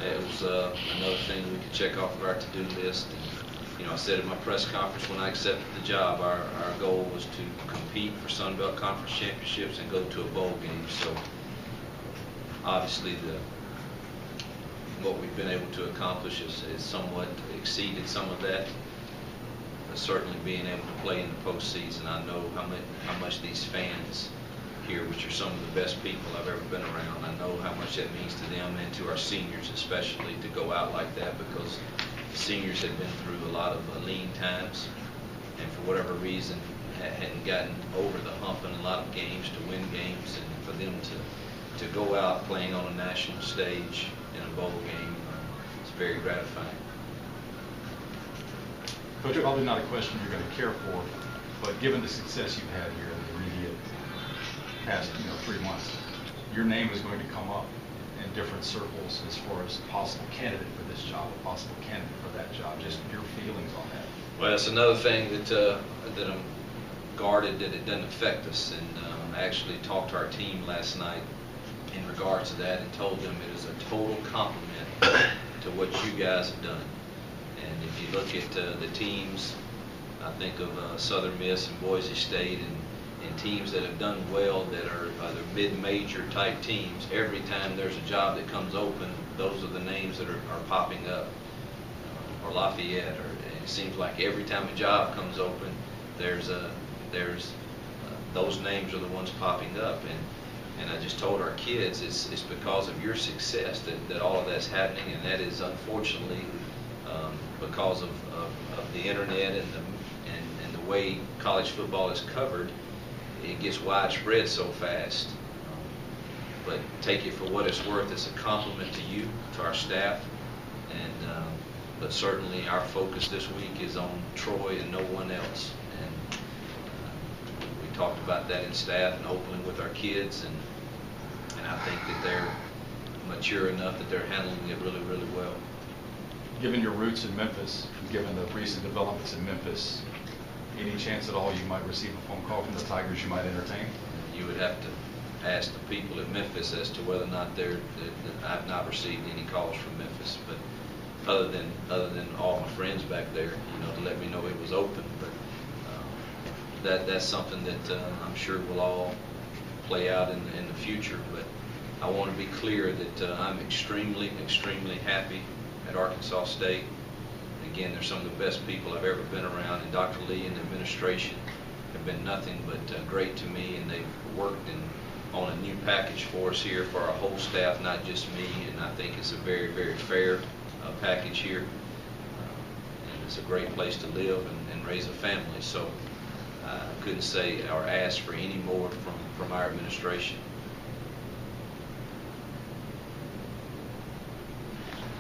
It was another thing we could check off of our to-do list. And, you know, I said at my press conference when I accepted the job, our goal was to compete for Sun Belt Conference championships and go to a bowl game. So obviously what we've been able to accomplish is somewhat exceeded some of that. But certainly being able to play in the postseason, I know how much these fans here, which are some of the best people I've ever been around, I know how much that means to them and to our seniors especially, to go out like that, because the seniors had been through a lot of lean times and for whatever reason hadn't gotten over the hump in a lot of games to win games, and for them to go out playing on a national stage in a bowl game, it's very gratifying. Coach, probably not a question you're going to care for, but given the success you've had here in the immediate past 3 months, your name is going to come up in different circles as far as a possible candidate for this job, a possible candidate for that job. Just your feelings on that. Well, it's another thing that I'm guarded that it doesn't affect us, and I actually talked to our team last night in regards to that and told them it is a total compliment to what you guys have done. And if you look at the teams, I think of Southern Miss and Boise State and teams that have done well that are either mid-major type teams, every time there's a job that comes open, those are the names that are popping up. Or Lafayette, or it seems like every time a job comes open, there's those names are the ones popping up. And I just told our kids it's because of your success that all of that's happening, and that is unfortunately because of the internet and the way college football is covered. It gets widespread so fast. But take it for what it's worth. It's a compliment to you, to our staff, and but certainly our focus this week is on Troy and no one else. And we talked about that in staff and openly with our kids, and I think that they're mature enough that they're handling it really, really well. Given your roots in Memphis, given the recent developments in Memphis, any chance at all you might receive a phone call from the Tigers you might entertain? You would have to ask the people in Memphis as to whether or not I've not received any calls from Memphis, but other than all my friends back there, to let me know it was open. But that's something that I'm sure will all play out in the future. But I want to be clear that I'm extremely, extremely happy at Arkansas State. Again, they're some of the best people I've ever been around, and Dr. Lee and the administration have been nothing but great to me, and they've worked on a new package for us here for our whole staff, not just me, and I think it's a very, very fair package here. And it's a great place to live and raise a family, so I couldn't say or ask for any more from our administration.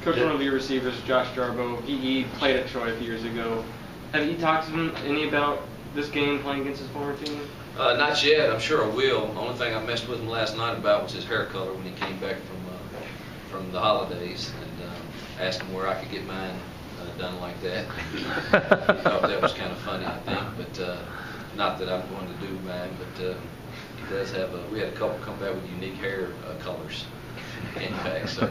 Coach, one of your receivers, Josh Jarbo, he played at Troy a few years ago. Have you talked to him any about this game playing against his former team? Not yet. I'm sure I will. The only thing I messed with him last night about was his hair color when he came back from the holidays, and asked him where I could get mine done like that. He thought that was kind of funny, I think, but not that I'm going to do mine, but he does have we had a couple come back with unique hair colors. In fact, so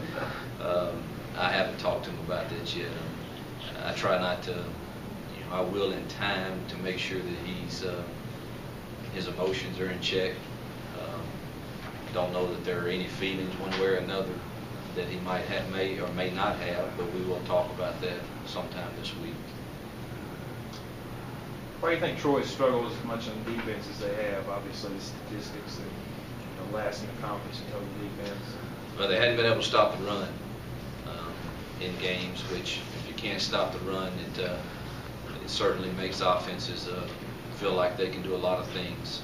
I haven't talked to him about that yet. I try not to. I will in time to make sure that his emotions are in check. Don't know that there are any feelings one way or another that he might have, may or may not have, but we will talk about that sometime this week. Why do you think Troy struggles as much on defense as they have? Obviously, the statistics and last in the conference in total defense. Well, they hadn't been able to stop the run in games, which if you can't stop the run, it certainly makes offenses feel like they can do a lot of things.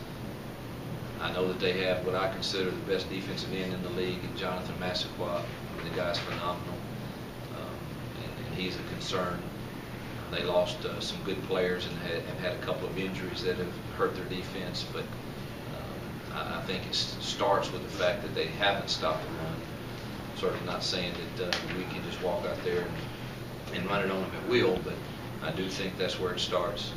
I know that they have what I consider the best defensive end in the league, and Jonathan Massaquoi. The guy's phenomenal, and he's a concern. They lost some good players and have had a couple of injuries that have hurt their defense, but I think it starts with the fact that they haven't stopped the run. Certainly not saying that we can just walk out there and run it on them at will, but I do think that's where it starts.